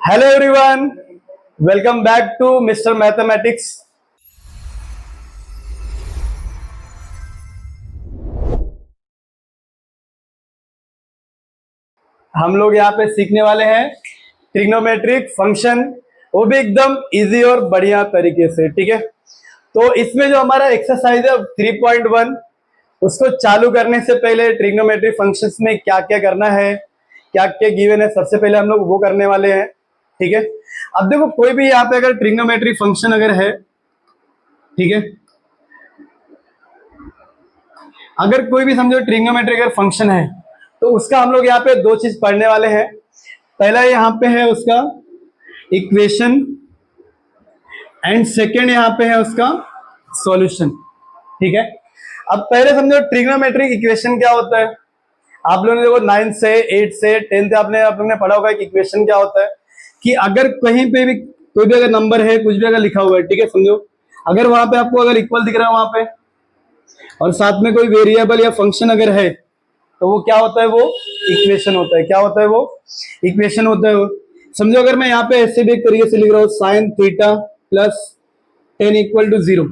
Hello everyone, welcome back to mister mathematics. हम लोग यहाँ पे सीखने वाले हैं ट्रिग्नोमेट्रिक फंक्शन, वो भी एकदम इजी और बढ़िया तरीके से। ठीक है, तो इसमें जो हमारा एक्सरसाइज है 3.1, उसको चालू करने से पहले ट्रिग्नोमेट्रिक फंक्शंस में क्या क्या करना है, क्या क्या गिवन है, सबसे पहले हम लोग वो करने वाले हैं। ठीक है, अब देखो कोई भी यहाँ पे अगर ट्रिग्नोमेट्रिक फंक्शन अगर है, ठीक है, अगर कोई भी समझो ट्रिग्नोमेट्रिक अगर फंक्शन है तो उसका हम लोग यहाँ पे दो चीज पढ़ने वाले हैं। पहला यहाँ पे है उसका इक्वेशन एंड सेकेंड यहाँ पे है उसका सॉल्यूशन। ठीक है, अब पहले समझो ट्रिग्नोमेट्रिक इक्वेशन क्या होता है। आप लोगों ने देखो 9 से 8 से 10 से आपने आप लोगों ने पढ़ा होगा कि इक्वेशन क्या होता है, कि अगर कहीं पे भी कोई भी अगर नंबर है, कुछ भी अगर लिखा हुआ है, ठीक है, समझो अगर वहां पे आपको अगर इक्वल दिख रहा है वहां पे, और साथ में कोई वेरिएबल या फंक्शन अगर है, तो वो क्या होता है, वो इक्वेशन होता है। क्या होता है, वो इक्वेशन होता है। वो समझो अगर मैं यहाँ पे ऐसे भी एक तरीके से लिख रहा हूँ sine theta plus 10 equal to 0,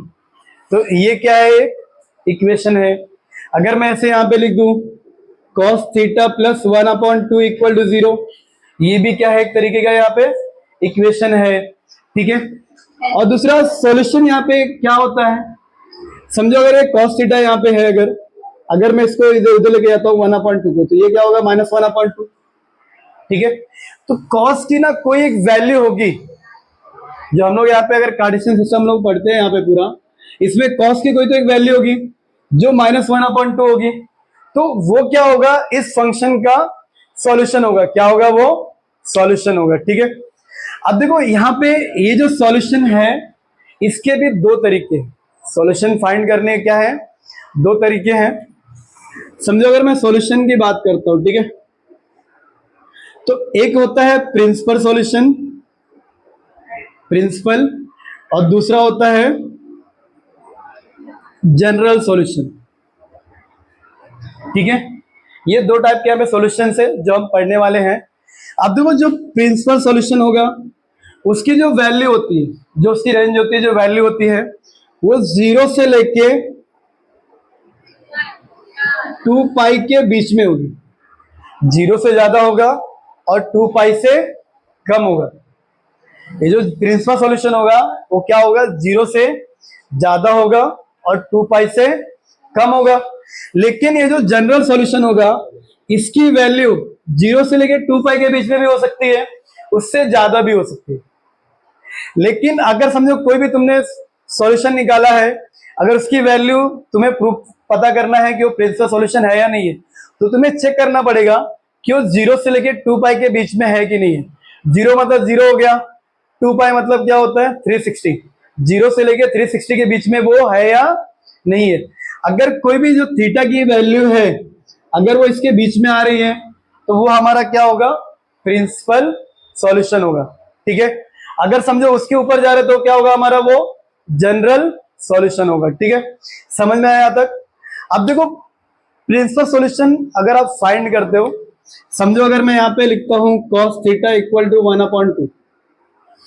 तो ये क्या है, इक्वेशन है। अगर मैं ऐसे यहाँ पे लिख दूं cos theta plus 1/2 equal to 0, ये भी क्या है, एक तरीके का यहाँ पे इक्वेशन है। ठीक है, और दूसरा सॉल्यूशन यहाँ पे क्या होता है, समझो अगर ये cos थीटा यहाँ पे है, अगर मैं इसको इधर उधर लेके जाता हूँ 1/2 को, तो ये क्या होगा, -1/2। ठीक है, तो cos की ना कोई एक वैल्यू होगी, जो हम लोग यहाँ पे अगर कार्टेशियन सिस्टम लोग पढ़ते हैं यहाँ पे पूरा, इसमें cos की कोई तो एक वैल्यू होगी जो -1/2 होगी, तो वो क्या होगा, इस फंक्शन का सॉल्यूशन होगा। क्या होगा, वो सॉल्यूशन होगा। ठीक है, अब देखो यहाँ पे ये जो सॉल्यूशन है, इसके भी दो तरीके हैं सॉल्यूशन फाइंड करने के। क्या है, दो तरीके हैं। समझो अगर मैं सॉल्यूशन की बात करता हूं, ठीक है, तो एक होता है प्रिंसिपल सॉल्यूशन, प्रिंसिपल, और दूसरा होता है जनरल सॉल्यूशन। ठीक है, ये दो टाइप के यहाँ पे सॉल्यूशन है जो हम पढ़ने वाले हैं। अब देखो जो प्रिंसिपल सॉल्यूशन होगा, उसकी जो वैल्यू होती है, जो उसकी रेंज होती है, जो वैल्यू होती है, वो 0 से लेके 2 पाई के बीच में होगी। 0 से ज्यादा होगा और 2 पाई से कम होगा। ये जो प्रिंसिपल सॉल्यूशन होगा वो क्या होगा, 0 से ज्यादा होगा और 2 पाई से कम होगा। लेकिन ये जो जनरल सॉल्यूशन होगा, इसकी वैल्यू 0 से लेके 2 पाई के बीच में भी हो सकती है, उससे ज्यादा भी हो सकती है। लेकिन अगर समझो कोई भी तुमने सॉल्यूशन निकाला है, अगर उसकी वैल्यू तुम्हें प्रूफ पता करना है कि वो प्रिंसिपल सॉल्यूशन है या नहीं है, तो तुम्हें चेक करना पड़ेगा कि वो 0 से लेके 2 पाई के बीच में है कि नहीं है। 0 मतलब 0 हो गया, 2 पाई मतलब क्या होता है, 360। 0 से लेके 360 के बीच में वो है या नहीं है। अगर कोई भी जो थीटा की वैल्यू है, अगर वो इसके बीच में आ रही है, तो वो हमारा क्या होगा, प्रिंसिपल सॉल्यूशन होगा। ठीक है, अगर समझो उसके ऊपर जा रहे तो क्या होगा हमारा, वो जनरल सॉल्यूशन होगा। ठीक है, समझ में आया यहाँ तक। अब देखो प्रिंसिपल सॉल्यूशन अगर आप फाइंड करते हो, समझो अगर मैं यहाँ पे लिखता हूं cos थीटा इक्वल टू 1/2,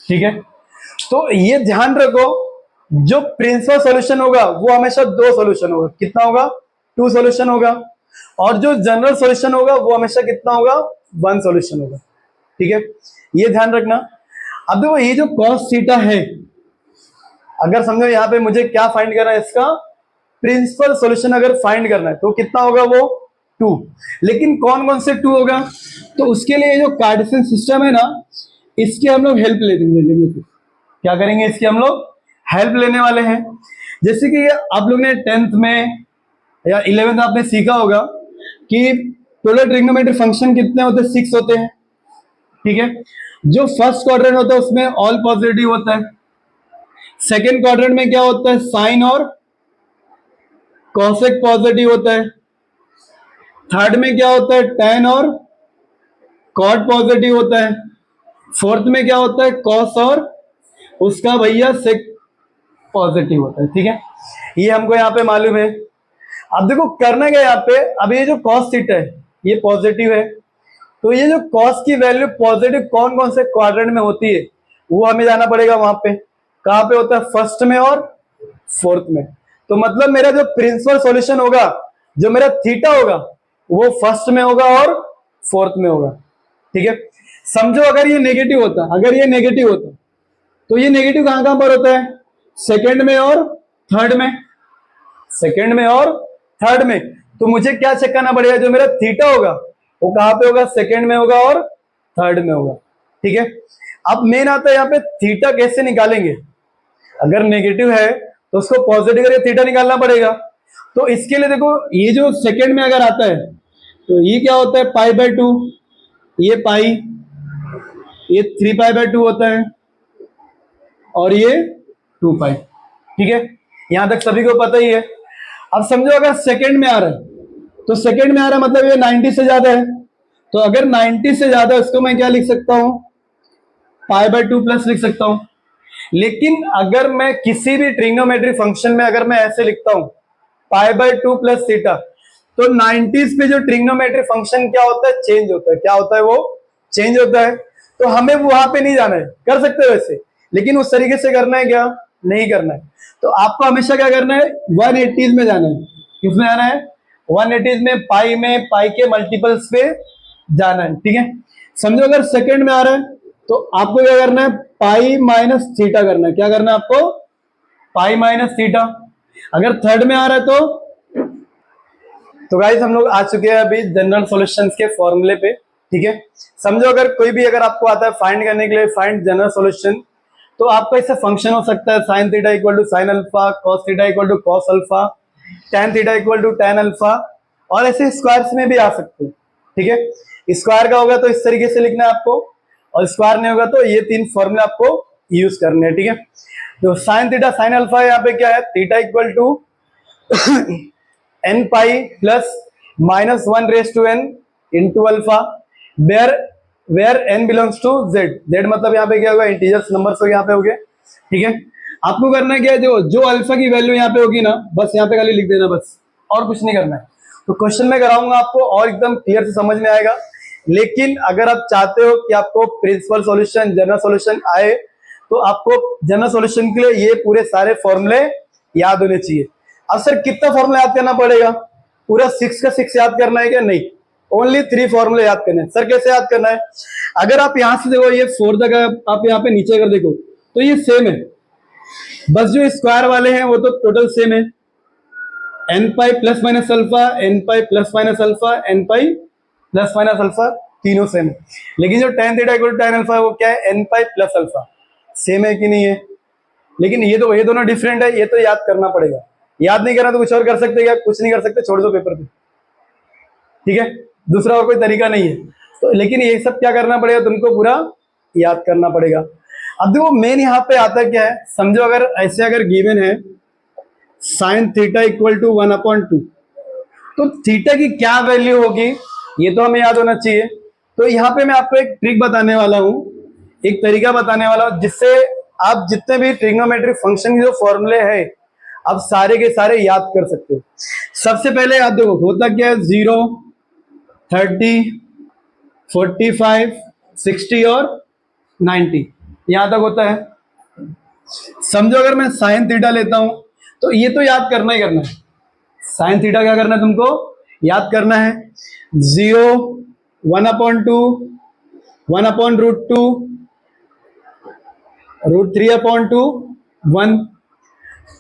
ठीक है, तो ये ध्यान रखो, जो प्रिंसिपल सॉल्यूशन होगा वो हमेशा दो सॉल्यूशन होगा। कितना होगा, 2 सॉल्यूशन होगा। और जो जनरल सॉल्यूशन होगा वो हमेशा कितना होगा, 1 सॉल्यूशन होगा। ठीक है, ये ध्यान रखना। अब देखो ये जो cos थीटा है, अगर समझो यहाँ पे मुझे क्या फाइंड करना है, इसका प्रिंसिपल सॉल्यूशन अगर फाइंड करना है, तो कितना होगा, वो 2। लेकिन कौन कौन से 2 होगा, तो उसके लिए जो कार्टेशियन सिस्टम है ना, इसकी हम लोग हेल्प लेंगे। क्या करेंगे, इसकी हम लोग हेल्प लेने वाले हैं। जैसे कि आप लोग ने 10th में या 11th आपने सीखा होगा कि टोटल ट्रिग्नोमेट्रिक फंक्शन कितने होते हैं, 6 होते हैं। ठीक है, जो फर्स्ट क्वाड्रेंट होता है उसमें ऑल पॉजिटिव होता है। सेकेंड क्वाड्रेंट में क्या होता है, साइन और कॉसेक पॉजिटिव होता है। थर्ड में क्या होता है, tan और कॉट पॉजिटिव होता है। फोर्थ में क्या होता है, कॉस और उसका भैया सेक पॉजिटिव होता है। ठीक है, ये हमको यहाँ पे मालूम है। अब देखो करना क्या यहाँ पे, अब ये जो cos थीटा है ये पॉजिटिव है, तो ये जो कॉस की वैल्यू पॉजिटिव कौन कौन से क्वाड्रेंट में होती है वो हमें जाना पड़ेगा वहां पे। कहां पे होता है? फर्स्ट में और फोर्थ में। तो मतलब मेरा जो प्रिंसिपल सॉल्यूशन होगा, जो मेरा थीटा होगा, वो फर्स्ट में होगा और फोर्थ में होगा। ठीक है, समझो अगर ये नेगेटिव होता, अगर ये नेगेटिव होता तो ये नेगेटिव कहां कहां पर होता है? सेकंड में और थर्ड में, सेकंड में और थर्ड में। तो मुझे क्या चेक करना पड़ेगा? जो मेरा थीटा होगा वो कहां पे होगा? सेकंड में होगा और थर्ड में होगा। ठीक है, अब मेन आता है यहाँ पे थीटा कैसे निकालेंगे। अगर नेगेटिव है तो उसको पॉजिटिव करके थीटा निकालना पड़ेगा। तो इसके लिए देखो, ये जो सेकंड में अगर आता है तो ये क्या होता है? पाई बाय 2, ये पाई, ये 3 पाई बाय 2 होता है और ये 2 पाई। ठीक है, यहां तक सभी को पता ही है। अब समझो अगर सेकंड में आ रहा है तो सेकंड में आ रहा है मतलब ये 90 से ज्यादा है। तो अगर 90 से ज्यादा इसको मैं क्या लिख सकता हूं? पाई बाय 2 प्लस लिख सकता हूं। लेकिन अगर मैं किसी भी ट्रिग्नोमेट्री फंक्शन में अगर मैं ऐसे लिखता हूं पाई बाय 2 प्लस थीटा, तो 90s पे जो ट्रिग्नोमेट्री फंक्शन क्या होता है? चेंज होता है। क्या होता है? वो चेंज होता है। तो हमें वहां पे नहीं जाना है, कर सकते हो वैसे, लेकिन उस तरीके से करना है क्या? नहीं करना है। तो आपको हमेशा क्या करना है? 180s में जाना है। किसमें जाना है? 180s में, पाई के मल्टीपल्स पे जाना है। ठीक है, समझो अगर सेकंड में आ रहा है तो आपको क्या करना है? पाई माइनस थीटा करना है। क्या करना है आपको? पाई माइनस थीटा। अगर थर्ड में आ रहा है तो गाइस हम लोग आ चुके हैं अभी जनरल सॉल्यूशंस के फॉर्मूले पे। ठीक है, समझो अगर कोई भी अगर आपको आता है फाइंड करने के लिए, फाइंड जनरल सॉल्यूशन, तो आपका इससे फंक्शन हो सकता है sine theta equal to sine alpha, cos theta equal to cos alpha, tan theta equal to tan alpha, और ऐसे स्क्वायर्स में भी आ सकते हैं। ठीक है, स्क्वायर का होगा तो इस तरीके से लिखना है आपको, और स्क्वायर नहीं होगा तो ये 3 फॉर्मूले आपको यूज करने हैं। ठीक है, तो साइन थीटा साइन अल्फा यहाँ पे क्या है? Theta equal to n pi plus minus 1 raise to n into alpha, where n belongs to z। z मतलब यहाँ पे क्या होगा? इंटीजर्स नंबर्स यहाँ पे हो गए। ठीक है, आपको करना क्या है? जो अल्फा की वैल्यू यहाँ पे होगी ना, बस यहाँ पे खाली लिख देना, बस, और कुछ नहीं करना है। तो क्वेश्चन में कराऊंगा आपको और एकदम क्लियर से समझ में आएगा। लेकिन अगर आप चाहते हो कि आपको प्रिंसिपल सॉल्यूशन, जनरल सॉल्यूशन आए, तो आपको जनरल सॉल्यूशन के लिए ये पूरे सारे फॉर्मूले याद होने चाहिए। अब सर कितना फॉर्मूला याद करना पड़ेगा? पूरा 6 का 6 याद करना है क्या? नहीं, ओनली 3 फॉर्मूले याद करने हैं। सर कैसे याद करना है? अगर आप यहां से देखो, ये 4 तक आप यहाँ पे नीचे अगर देखो तो ये सेम है, बस जो स्क्वायर वाले हैं वो तो टोटल सेम है। n pi plus minus alpha, n pi plus minus alpha, n pi plus minus alpha, तीनों सेम है। लेकिन जो tan theta equal to tan alpha है वो क्या है? n pi plus alpha. Same है कि नहीं है? लेकिन ये दोनों डिफरेंट है, ये तो याद करना पड़ेगा। याद नहीं करना तो कुछ और कर सकते क्या? कुछ नहीं कर सकते, छोड़ दो पेपर पे। ठीक है, दूसरा और कोई तरीका नहीं है। तो लेकिन ये सब क्या करना पड़ेगा? तुमको पूरा याद करना पड़ेगा। अब देखो मेन यहाँ पे आता क्या है, समझो अगर ऐसे अगर गिवन है साइन थीटा इक्वल टू 1/2, तो थीटा की क्या वैल्यू होगी ये तो हमें याद होना चाहिए। तो यहाँ पे मैं आपको एक ट्रिक बताने वाला हूँ, एक तरीका बताने वाला हूँ, जिससे आप जितने भी ट्रिग्नोमेट्रिक फंक्शन के जो फॉर्मूले हैं आप सारे के सारे याद कर सकते हो। सबसे पहले आप देखो होता क्या है? 0, 30, 45, 60 और 90, यहां तक होता है। समझो अगर मैं साइन थीटा लेता हूं तो ये तो याद करना ही करना है। साइन थीटा क्या करना है? तुमको याद करना है। 0, 1/2, 1/√2, √3/2, 1।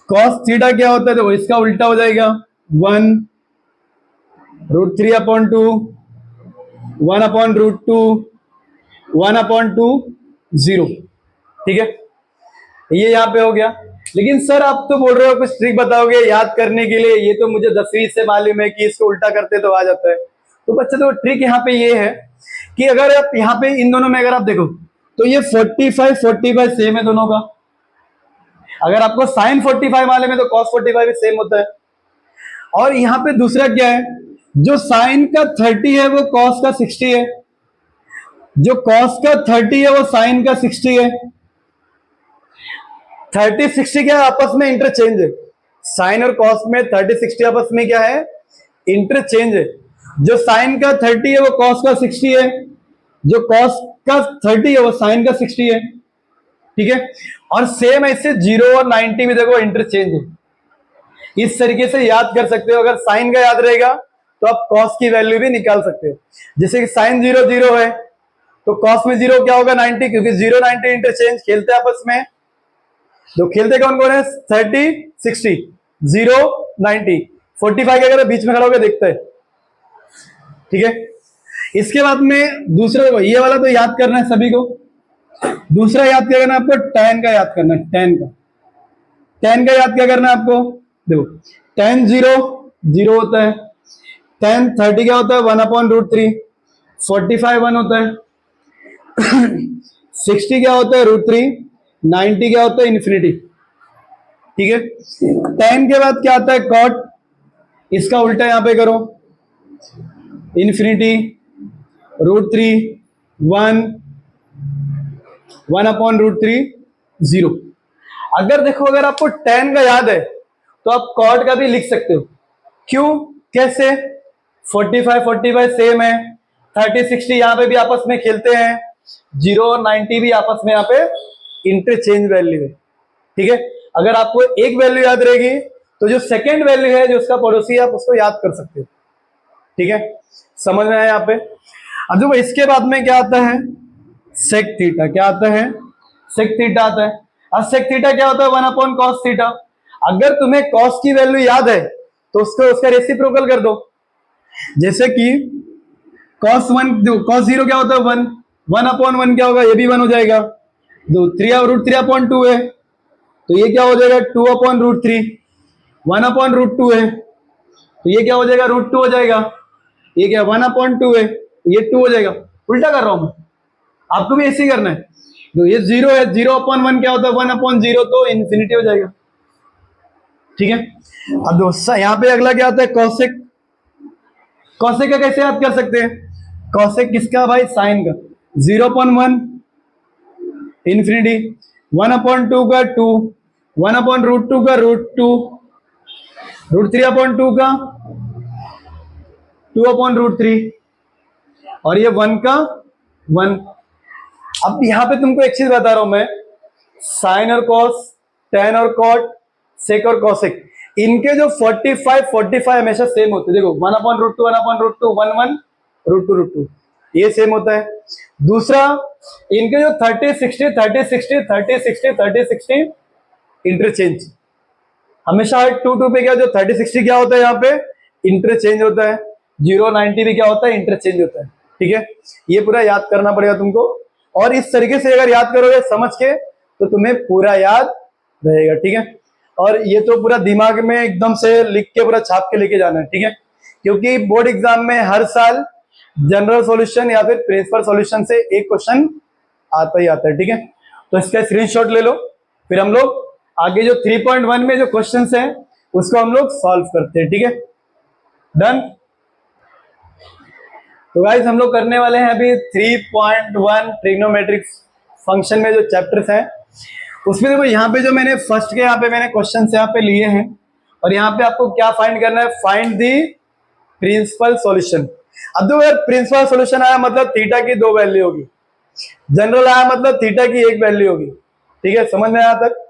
कॉस थीटा क्या होता है? देखो इसका उल्टा हो जाएगा, 1, √3/2, 1/√2, 1/2, 0। ठीक है, ये यहाँ पे हो गया। लेकिन सर आप तो बोल रहे हो कुछ ट्रिक बताओगे याद करने के लिए, ये तो मुझे 10वीं से मालूम है कि इसको उल्टा करते तो आ जाता है। तो बच्चे तो ट्रिक यहाँ पे ये है कि अगर आप यहाँ पे इन दोनों में अगर आप देखो तो ये 45 सेम है दोनों का। अगर आपको साइन 45 मालूम है तो कॉस 45 भी सेम होता है। और यहाँ पे दूसरा क्या है? जो साइन का 30 है वो कॉस का 60 है, जो कॉस का 30 है वो साइन का 60 है। 30 60 क्या है? आपस में इंटरचेंज है। साइन और कॉस में 30 60 आपस में क्या है? इंटरचेंज है। जो साइन का 30 है वो कॉस का 60 है, जो कॉस का 30 है वो साइन का 60 है, ठीक है। और सेम ऐसे 0 और 90 भी देखो इंटरचेंज है। इस तरीके से याद कर सकते हो। अगर साइन का याद रहेगा तो आप कॉस की वैल्यू भी निकाल सकते हो। जैसे कि साइन 0 0 है तो कॉस में 0 क्या होगा 90, क्योंकि 0 90 इंटरचेंज खेलते हैं आपस में। तो खेलते कौन कौन है 30 60 0 90 45 के अगर बीच में खड़ा होकर देखते हैं, ठीक है। इसके बाद में दूसरा ये वाला तो याद करना है सभी को। दूसरा याद क्या करना है आपको, tan का याद करना है। tan का याद क्या करना है आपको, देखो tan 0 0 होता है, tan 30 क्या होता है 1/√3, 45 1 होता है 60 क्या होता है √3, 90 क्या होता है इन्फिनिटी, ठीक है। tan के बाद क्या आता है cot, इसका उल्टा यहां पे करो, इन्फिनिटी √3 1 1/√3 0। अगर देखो अगर आपको tan का याद है तो आप cot का भी लिख सकते हो। क्यों, कैसे, 45 45 सेम है, 30 60 यहां पे भी आपस में खेलते हैं, 0 और 90 भी आपस में यहां पे इंटरचेंज वैल्यू है, ठीक है। अगर आपको एक वैल्यू याद रहेगी तो जो सेकेंड वैल्यू है जो उसका पड़ोसी है आप उसको याद कर सकते हो, ठीक है। समझ में आया यहाँ पे। अब देखो इसके बाद में क्या आता है सेक थीटा, क्या आता है सेक थीटा आता है। अब सेक थीटा क्या होता है 1/cos थीटा। अगर तुम्हें cos की वैल्यू याद है तो उसको उसका रेसिप्रोकल कर दो। जैसे कि cos 0 क्या होता है 1, 1/1 क्या होगा, ये भी 1 हो जाएगा। 3/√3/2 है तो ये क्या हो जाएगा 2/√3, 1/√2 है तो ये क्या हो जाएगा √2 हो जाएगा। ये क्या 1/2 है तो ये 2 हो जाएगा। उल्टा कर रहा हूं मैं, आपको भी ऐसे ही करना है। तो ये 0 है, 0/1 क्या होता है 1/0 तो इन्फिनिटी हो जाएगा, ठीक है। अब दोस्तों यहाँ पे अगला क्या आता है कॉसेक। कॉसेक का कैसे याद कर सकते हैं, कॉसेक किसका भाई साइन का, 0/1 इन्फिनिटी, 1/2 का 2, 1/√2 का √2, √3/2 का 2/√3 और ये 1 का 1। अब यहां पे तुमको एक चीज बता रहा हूं मैं, साइन और कॉस, tan और कॉट, सेक और कॉसेक, इनके जो 45 हमेशा सेम होते हैं। देखो 1/√2 1/√2 1 1 √2 ये सेम होता है। दूसरा इनके जो 30 60 30 60 30 60 30 60 इंटरचेंज हमेशा 2 2 पे क्या जो 30 60 क्या होता है यहाँ पे इंटरचेंज होता है, 0 90 भी क्या होता है इंटरचेंज होता है, ठीक है। ये पूरा याद करना पड़ेगा तुमको और इस तरीके से अगर याद करोगे समझ के तो तुम्हें पूरा याद रहेगा, ठीक है। और ये तो पूरा दिमाग में एकदम से लिख के पूरा छाप के लेके जाना है, ठीक है। क्योंकि बोर्ड एग्जाम में हर साल जनरल सॉल्यूशन या फिर प्रिंसिपल सॉल्यूशन से एक क्वेश्चन आता ही आता है, ठीक है। तो इसका स्क्रीनशॉट ले लो, फिर हम लोग आगे जो 3.1 में जो क्वेश्चंस हैं उसको हम लोग सॉल्व करते हैं, ठीक है। डन। तो गाइस हम लोग करने वाले हैं अभी 3.1 ट्रिग्नोमेट्रिक फंक्शन में जो चैप्टर्स हैं उसमें देखो यहाँ पे जो मैंने फर्स्ट के यहाँ पे मैंने क्वेश्चन यहाँ पे लिए हैं और यहाँ पे आपको क्या फाइंड करना है, फाइंड दी प्रिंसिपल सॉल्यूशन। अब देखो अगर प्रिंसिपल सॉल्यूशन आया मतलब थीटा की 2 वैल्यू होगी, जनरल आया मतलब थीटा की 1 वैल्यू होगी, ठीक है। समझ में आया तक।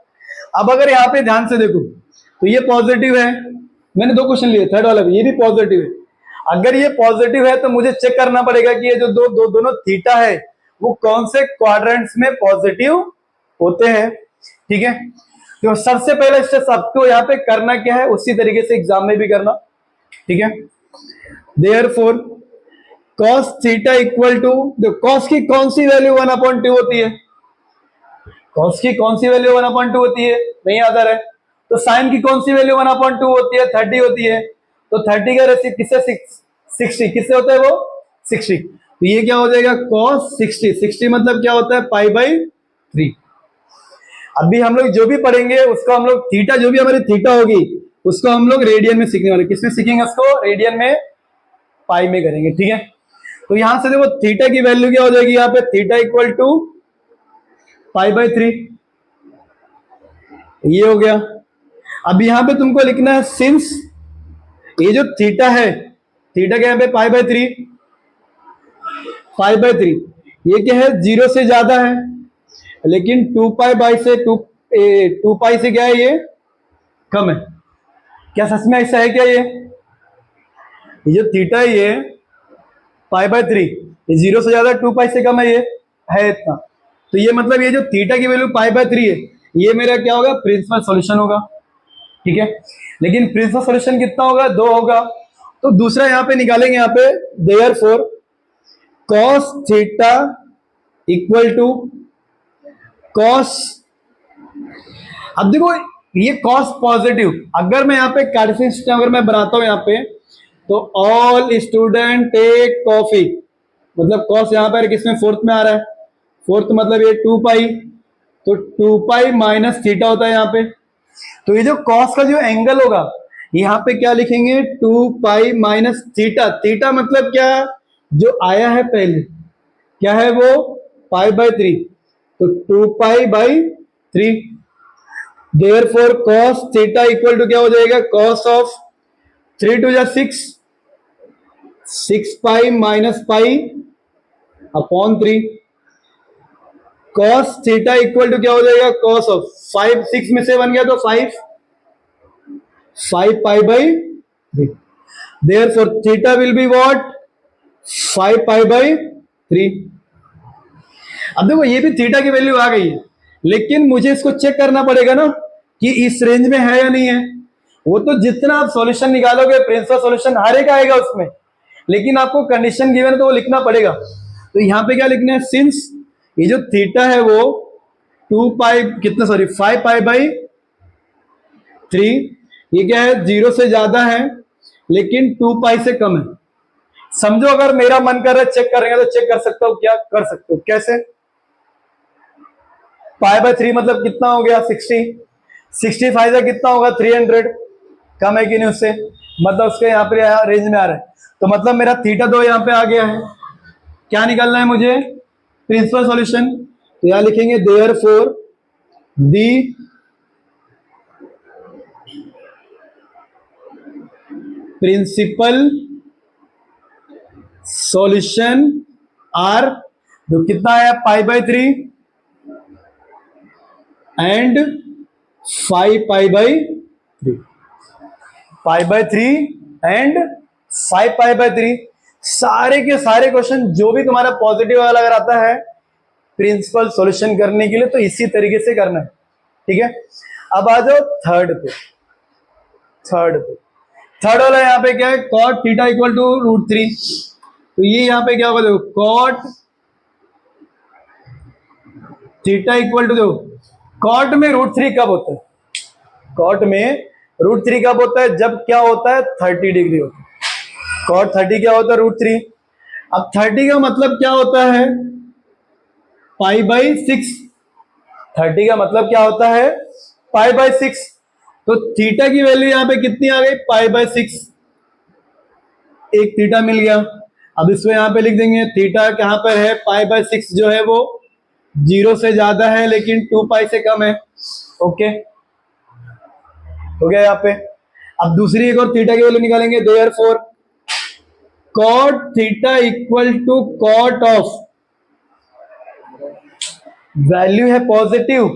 अब अगर यहाँ पे ध्यान से देखो तो ये पॉजिटिव है, मैंने 2 क्वेश्चन लिए, थर्ड वाला भी ये भी पॉजिटिव है। अगर ये पॉजिटिव है तो मुझे चेक करना पड़ेगा कि ये जो दोनों थीटा है वो कौन से क्वाड्रेंट्स में पॉजिटिव होते हैं, ठीक है। तो सबसे पहले स्टेप आपको यहाँ पे करना क्या है उसी तरीके से एग्जाम में भी करना, ठीक है। Therefore cos theta equal to, cos की कौन सी वैल्यू 1/2 होती है, cos की कौन सी वैल्यू 1/2 होती है, नहीं याद आ रहा है। तो साइन की कौन सी वैल्यू 1/2 होती है, 30 होती है। तो 30 का रेसिप किससे 60 किससे होता है वो 60। तो ये क्या हो जाएगा cos 60, 60 मतलब क्या होता है π/3। अभी हम लोग जो भी पढ़ेंगे उसको हम लोग थीटा जो भी हमारी थीटा होगी उसको हम लोग रेडियन में सीखने वाले, किसमें सीखेंगे उसको, रेडियन में, पाई में करेंगे, ठीक है। तो यहां से देखो थीटा की वैल्यू क्या हो जाएगी यहाँ पे, थीटा इक्वल टू π/3 ये हो गया। अब यहां पे तुमको लिखना है सिंस ये जो थीटा है, थीटा क्या है पे π/3 ये क्या है, 0 से ज्यादा है, लेकिन 2 पाई से क्या है, ये कम है। क्या सच में ऐसा है क्या? ये जो थीटा है ये π/3, ये 0 से ज्यादा 2 पाई से कम है, ये है इतना। तो ये मतलब ये जो थीटा की वैल्यू π/3 है, ये मेरा क्या होगा, प्रिंसिपल सॉल्यूशन होगा। ठीक है, लेकिन प्रिंसिपल सॉल्यूशन कितना होगा, 2 होगा। तो दूसरा यहाँ पे निकालेंगे, यहाँ पे therefore cos theta equal to cos, अब देखो ये cos पॉजिटिव, अगर मैं यहाँ पे कार्टेशियन सिस्टम अगर मैं बनाता हूं यहाँ पे, तो ऑल स्टूडेंट टेक कॉफी, मतलब cos यहाँ पर किसमें, फोर्थ में आ रहा है, फोर्थ मतलब ये 2 पाई, तो 2 पाई माइनस थीटा होता है यहाँ पे। तो ये जो cos का जो एंगल होगा, यहाँ पे क्या लिखेंगे, 2 पाई माइनस थीटा। थीटा मतलब क्या, जो आया है पहले, क्या है वो, π/3, तो 2 pi. Therefore cos theta equal to क्या हो जाएगा, cos of 3 to 6, 6 pi minus pi upon 3। cos theta equal to क्या हो जाएगा, cos ऑफ 5, 6 में से 1 गया तो 5 pi. Therefore theta will be what, 5 pi. अब देखो ये भी थीटा की वैल्यू आ गई है, लेकिन मुझे इसको चेक करना पड़ेगा ना कि इस रेंज में है या नहीं है। वो तो जितना आप सॉल्यूशन निकालोगे, प्रिंसिपल सॉल्यूशन हर एक आएगा उसमें, लेकिन आपको कंडीशन गिवन है तो वो लिखना पड़ेगा। तो यहाँ पे क्या लिखना है, सिंस ये जो थीटा है वो 2 पाई कितना, सॉरी 5 पाई/3, ये क्या है, 0 से ज्यादा है लेकिन 2 पाई से कम है। समझो अगर मेरा मन कर रहा है चेक करेंगे तो चेक कर सकता हूं, क्या कर सकते हो, कैसे, π/3 मतलब कितना हो गया, 60, 65 से कितना होगा, 300, कम है कि नहीं उससे, मतलब उसके यहाँ पे रेंज में आ रहा है। तो मतलब मेरा थीटा 2 यहाँ पे आ गया है। क्या निकालना है मुझे, प्रिंसिपल सॉल्यूशन। तो यहां लिखेंगे therefore the principal solution are, जो कितना है, π/3 एंड 5 π/3, π/3 एंड 5 π/3। सारे के सारे क्वेश्चन जो भी तुम्हारा पॉजिटिव वाला अगर आता है प्रिंसिपल सॉल्यूशन करने के लिए, तो इसी तरीके से करना है। ठीक है, अब आ जाओ थर्ड पे। थर्ड वाला यहाँ पे क्या है, cot थीटा इक्वल टू √3। तो ये यहाँ पे क्या होगा, देखो cot थीटा इक्वल टू, देखो cot में √3 कब होता है, cot में √3 कब होता है, जब क्या होता है, 30 डिग्री होता है। cot 30 क्या होता है, √3। अब 30 का मतलब क्या होता है, π/6। 30 का मतलब क्या होता है, π/6। तो थीटा की वैल्यू यहाँ पे कितनी आ गई, π/6, एक थीटा मिल गया। अब इसको यहाँ पे लिख देंगे, थीटा कहाँ पर है, π/6 जो है वो 0 से ज्यादा है लेकिन 2 पाई से कम है। ओके, हो गया यहाँ पे। अब दूसरी एक और थीटा की वैल्यू निकालेंगे, therefore cot theta equal to cot of, value है पॉजिटिव,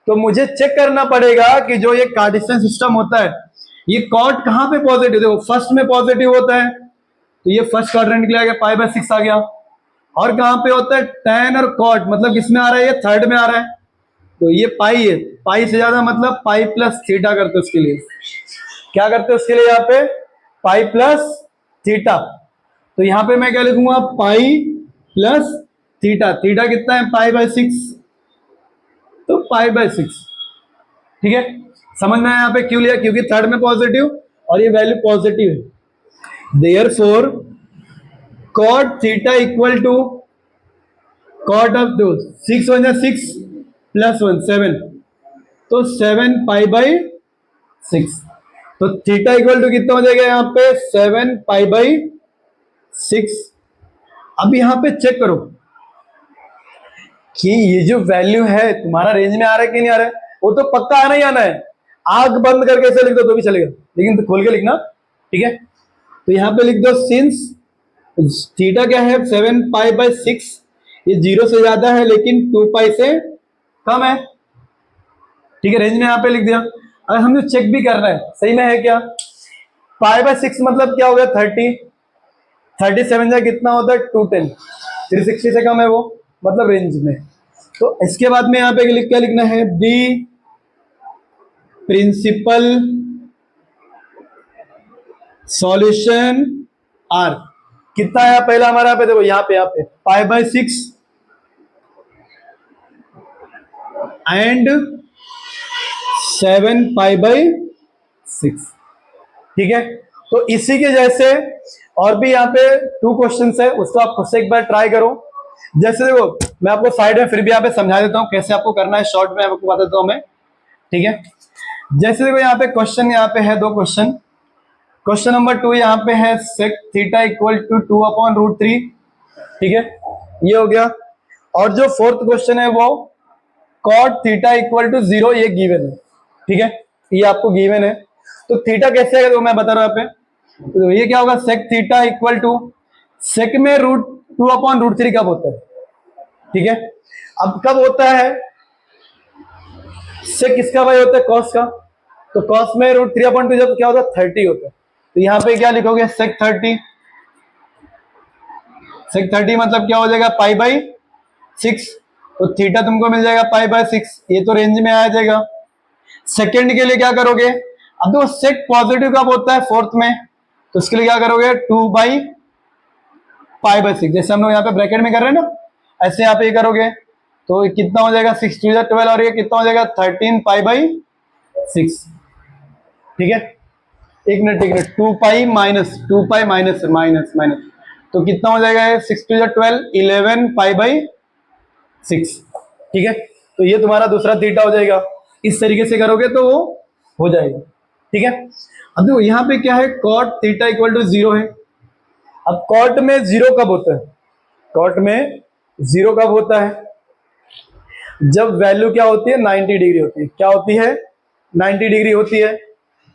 तो मुझे चेक करना पड़ेगा कि जो ये कार्टेशियन सिस्टम होता है, ये cot कहां पे पॉजिटिव, देखो फर्स्ट में पॉजिटिव होता है, तो ये फर्स्ट क्वाड्रेंट निकला गया, π/6 आ गया। और कहां पे होता है, tan और cot, मतलब किसमें आ रहा है, ये थर्ड में आ रहा है, तो ये पाई है, पाई से ज्यादा मतलब पाई प्लस थीटा करते उसके लिए, क्या करते उसके लिए, यहाँ पे पाई प्लस थीटा। तो यहाँ पे मैं क्या लिखूंगा, पाई प्लस थीटा। थीटा कितना है, π/6, तो π/6। ठीक है, समझ में आया यहाँ पे क्यों लिया, क्योंकि थर्ड में पॉजिटिव और ये वैल्यू पॉजिटिव है। Therefore cot theta equal to cot of 6 1 6 plus 1 7, तो 7 π/6। तो थीटा इक्वल टू कितना हो जाएगा यहाँ पे, 7 π/6। अब यहाँ पे चेक करो कि ये जो वैल्यू है तुम्हारा रेंज में आ रहा है कि नहीं आ रहा है, वो तो पक्का आना ही आना है। आंख बंद करके ऐसे लिख दो तो भी चलेगा, लेकिन तो खोल के लिखना। ठीक है, तो यहाँ पे लिख दो, सिंस थीटा क्या है, 7 π/6 ये 0 से ज्यादा है लेकिन 2 पाई से कम है। ठीक है, रेंज में यहाँ पे लिख दिया। अगर हम जो चेक भी कर रहे हैं सही में है क्या, π/6 मतलब क्या हो गया 30, 37 का कितना होता है 210, 360 से कम है वो, मतलब रेंज में। तो इसके बाद में यहाँ पे क्या लिखना है, बी प्रिंसिपल सॉल्यूशन आर कितना है पहला हमारा, यहाँ पे देखो, यहाँ पे π/6 एंड 7 π/6। ठीक है, तो इसी के जैसे और भी यहाँ पे 2 क्वेश्चंस है, उसको आप खुद से एक बार ट्राई करो। जैसे देखो, मैं आपको साइड में फिर भी यहाँ पे समझा देता हूँ कैसे आपको करना है, शॉर्ट में आपको बता देता हूँ मैं। ठीक है, जैसे देखो यहाँ पे क्वेश्चन, यहाँ पे है 2 क्वेश्चन। क्वेश्चन नंबर 2 यहाँ पे है sec थीटा इक्वल टू 2/√3। ठीक है, ये हो गया। और जो 4th क्वेश्चन है वो cot थीटा इक्वल टू 0, ये गिवन है। ठीक है, ये आपको गिवन है। तो थीटा कैसे आएगा, तो मैं बता रहा हूँ यहाँ पे। तो ये क्या होगा, sec theta equal to, sec में √2/√3 कब होता है। ठीक है, अब कब होता है, sec किसका भाई होता है, cos का। तो cos में √3/2 जब क्या होता है 30 होता है। तो यहाँ पे क्या लिखोगे, sec 30, sec 30 मतलब क्या हो जाएगा π/6। तो थीटा तुमको मिल जाएगा π/6, ये तो रेंज में आ जाएगा। सेकंड के लिए क्या करोगे, अब देखो sec पॉजिटिव कब होता है 4th में, तो इसके लिए क्या करोगे 2/π/6, जैसे हम लोग यहाँ पे ब्रैकेट में कर रहे हैं ना, ऐसे यहाँ पे करोगे तो कितना हो जाएगा 6 2 12, और ये कितना हो जाएगा 13 π/6। ठीक है, एक मिनट 2 माइनस माइनस, तो कितना हो जाएगा 6 2 12, 11 π/6। ठीक है, तो ये तुम्हारा दूसरा थीटा हो जाएगा। इस तरीके से करोगे तो वो हो जाएगा। ठीक है, अब देखो यहाँ पे क्या है, cot थीटा इक्वल टू 0 है। अब cot में 0 कब होता है, cot में 0 कब होता है, जब वैल्यू क्या होती है 90 डिग्री होती है। क्या होती है, 90 डिग्री होती है।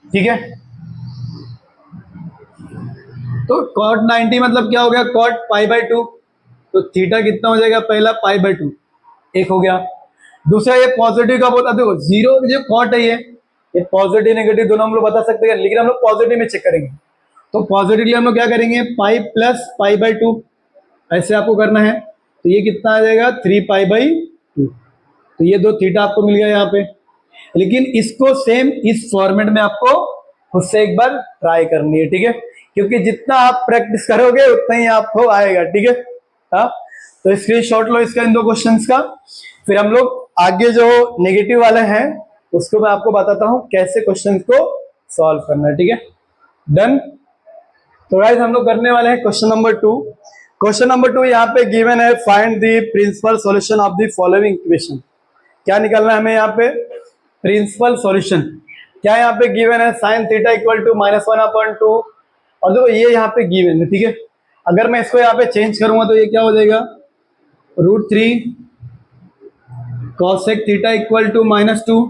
ठीक है, तो cot 90 मतलब क्या हो गया, cot π/2। तो थीटा कितना हो जाएगा, पहला π/2 एक हो गया। दूसरा ये पॉजिटिव कब होता है, देखो 0 जो cot है ये पॉजिटिव नेगेटिव दोनों हम लोग बता सकते हैं, लेकिन हम लोग पॉजिटिव में चेक करेंगे। तो पॉजिटिवली हम लोग क्या करेंगे, पाई प्लस π/2 ऐसे आपको करना है। तो ये कितना आ जाएगा 3π/2। तो ये 2 थीटा आपको मिल गया यहाँ पे। लेकिन इसको सेम इस फॉर्मेट में आपको खुद से एक बार ट्राई करनी है। ठीक है, क्योंकि जितना आप प्रैक्टिस करोगे उतना ही आपको आएगा। ठीक है, हाँ, तो स्क्रीनशॉट लो इसका, इन 2 क्वेश्चंस का। फिर हम लोग आगे जो नेगेटिव वाले हैं उसको मैं आपको बताता हूं कैसे क्वेश्चंस को सॉल्व करना है। ठीक है, डन। तो गाइस हम लोग करने वाले हैं क्वेश्चन नंबर 2। क्वेश्चन नंबर 2 यहाँ पे गिवन है, find the principal solution of the following equation. क्या निकालना है हमें यहाँ पे, प्रिंसिपल सॉल्यूशन। क्या यहाँ पे गिवन है, साइन थीटा इक्वल टू -1/2। और देखो ये यहाँ पे गिवन है। ठीक है, अगर मैं इसको यहाँ पे चेंज करूंगा तो ये क्या हो जाएगा, √3 cosec थीटा इक्वल टू -2।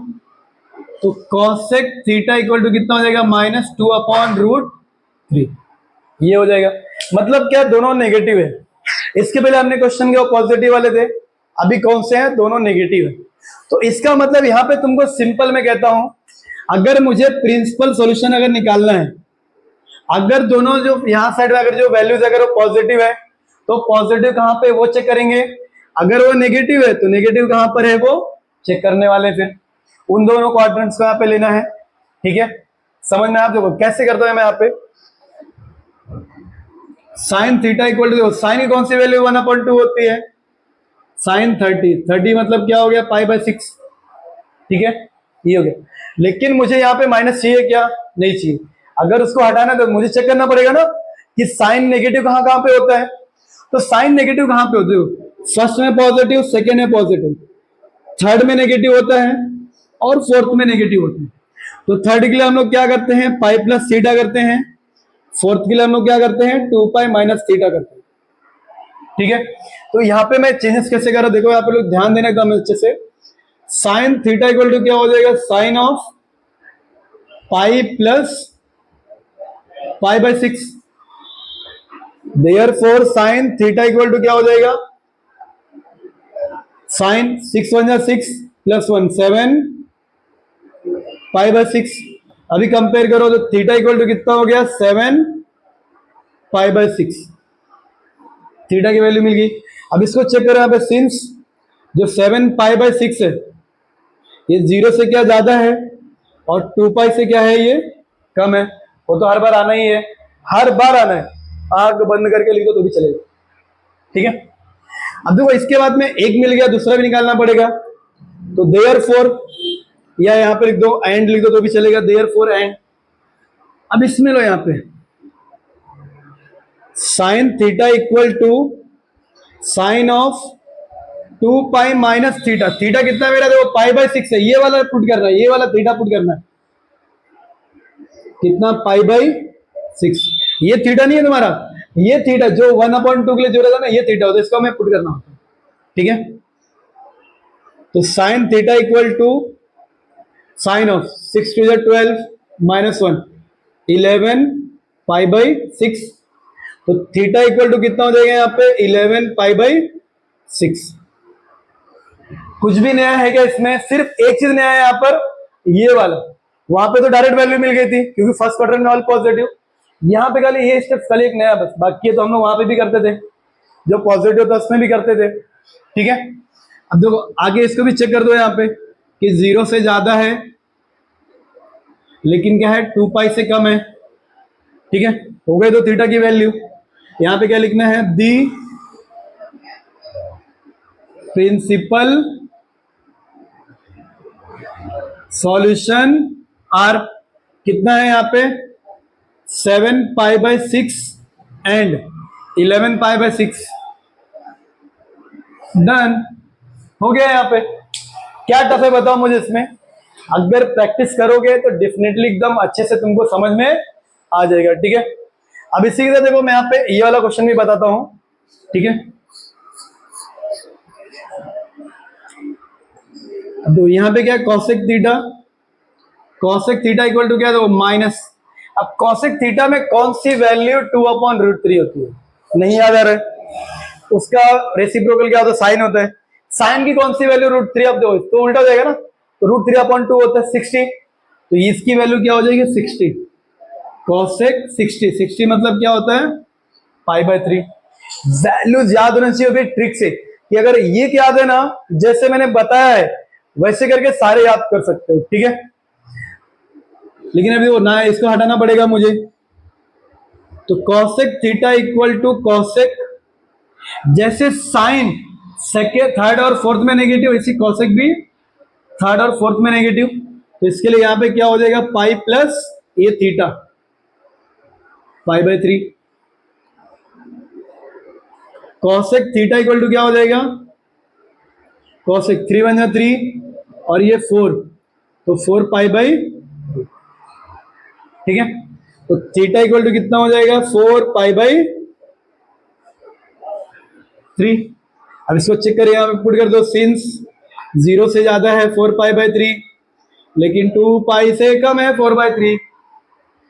तो cosec थीटा इक्वल टू कितना हो जाएगा, -2/√3। ये हो जाएगा। मतलब क्या, दोनों नेगेटिव है। इसके पहले हमने क्वेश्चन के पॉजिटिव वाले थे, अभी कौन से हैं, दोनों नेगेटिव है। तो इसका मतलब यहाँ पे तुमको सिंपल में कहता हूं, अगर मुझे प्रिंसिपल सॉल्यूशन अगर निकालना है, अगर दोनों जो यहाँ साइड में अगर जो वैल्यूज अगर वो पॉजिटिव है तो पॉजिटिव कहाँ पे वो चेक करेंगे, अगर वो नेगेटिव है तो नेगेटिव कहाँ पर है वो चेक करने वाले। फिर उन दोनों क्वाड्रेंट्स को यहाँ पे लेना है। ठीक है, समझ में आप देखो कैसे करता हूं मैं यहाँ पे, sine theta equal to, sine की कौन सी वैल्यू 1/2 होती है, साइन 30 मतलब क्या हो गया π/6। ठीक है, ये हो गया। लेकिन मुझे यहाँ पे माइनस चाहिए क्या, नहीं चाहिए। अगर उसको हटाना तो मुझे चेक करना पड़ेगा ना कि साइन नेगेटिव कहाँ कहाँ पे होता है। तो साइन नेगेटिव कहाँ पे होते हो, फर्स्ट में पॉजिटिव, सेकेंड में पॉजिटिव, थर्ड में नेगेटिव होता है और फोर्थ में नेगेटिव होता है। तो थर्ड के लिए हम लोग क्या करते हैं, पाई प्लस थीटा करते हैं। फोर्थ के लिए हम लोग क्या करते हैं, 2π माइनस थीटा करते हैं। ठीक है, तो यहाँ पे मैं चेंजेस कैसे कर रहा हूं, देखो यहाँ पे लोग ध्यान देना एकदम अच्छे से। साइन थीटा इक्वल टू क्या हो जाएगा, sine of pi plus π/6। Therefore sine theta equal to क्या हो जाएगा, साइन 6 1 6 प्लस 1 7 पाई बाय 6। अभी कंपेयर करो तो थीटा इक्वल टू कितना हो गया 7 पाई बाय 6, थीटा की वैल्यू मिल गई। अब इसको चेक करो यहाँ पे, सिंस जो 7 पाई बाय 6 है ये 0 से क्या ज्यादा है और 2 पाई से क्या है ये कम है, वो तो हर बार आना ही है, हर बार आना है, आग बंद करके लिख दो तो भी चलेगा, ठीक है। अब देखो इसके बाद में एक मिल गया, दूसरा भी निकालना पड़ेगा, तो देयरफॉर, या यहां पे लिख दो एंड लिख दो तो भी चलेगा, देयरफॉर एंड। अब इसमें लो यहां पे sine theta equal to sine of 2 pi minus theta. Theta कितना है मेरा, देखो पाई बाय 6 है, ये वाला पुट करना है, ये वाला थीटा पुट करना है, कितना पाई बाय 6। ये थीटा नहीं है तुम्हारा, ये थीटा जो 1/2 के लिए जो रहता ना ये थीटा होता है, इसको हमें पुट करना होता है, ठीक है। तो sine theta equal to sine of 6 to the 12 minus 1 11 pi by 6, तो थीटा इक्वल टू कितना हो जाएगा यहाँ पे 11 पाई बाय 6। कुछ भी नया है क्या इसमें, सिर्फ एक चीज नया है यहाँ पर, ये वाला, वहां पे तो डायरेक्ट वैल्यू मिल गई थी क्योंकि फर्स्ट क्वार्टर में ऑल पॉजिटिव, यहाँ पे खाली ये स्टेप खाली एक नया बस, बाकी तो हम लोग वहां पे भी करते थे, जो पॉजिटिव था उसमें भी करते थे, ठीक है। अब देखो आगे इसको भी चेक कर दो यहाँ पे कि 0 से ज्यादा है लेकिन क्या है 2 पाई से कम है, ठीक है, हो गए तो थीटा की वैल्यू। यहाँ पे क्या लिखना है, दी प्रिंसिपल सॉल्यूशन आर, कितना है यहाँ पे 7 पाई by 6 and 11 pi by 6, done हो गया। यहाँ पे क्या टफ है बताओ मुझे इसमें, अगर प्रैक्टिस करोगे तो डेफिनेटली एकदम अच्छे से तुमको समझ में आ जाएगा, ठीक है। अब इसी के साथ देखो मैं यहाँ पे ये वाला क्वेश्चन भी बताता हूं, ठीक है। तो यहाँ पे क्या है cosec theta, cosec theta equal to क्या है, माइनस, अब कॉसेक थीटा में कौन सी वैल्यू 2/√3 होती है, नहीं याद आ रहा है, उसका रेसिप्रोकल क्या होता है, साइन होता है, साइन की कौन सी वैल्यू √3, अब देखो तो उल्टा हो जाएगा ना, तो √3/2 होता है 60, तो इसकी वैल्यू क्या हो जाएगी 60, कॉसेक 60, 60 मतलब क्या होता है पाई बाय 3। वैल्यूज याद होना चाहिए होगी ट्रिक से, कि अगर ये याद है ना जैसे मैंने बताया है वैसे करके सारे याद कर सकते हो, ठीक है। लेकिन अभी वो ना, इसको हटाना पड़ेगा मुझे, तो cosec theta equal to cosec, जैसे साइन सेकेंड थर्ड और फोर्थ में नेगेटिव, इसी कॉसेक भी थर्ड और फोर्थ में नेगेटिव, तो इसके लिए यहां पे क्या हो जाएगा पाई प्लस ये theta pi by 3, cosec theta equal to क्या हो जाएगा कॉसेक 3 1 3 और ये 4, तो 4 पाई बाय, ठीक है। तो थीटा इक्वल टू कितना हो जाएगा 4 पाई बाय 3। अब इसको चेक करिए, यहां पे पुट कर दो, सिंस 0 से ज्यादा है 4 पाई बाय 3 लेकिन 2 पाई से कम है 4 बाय 3,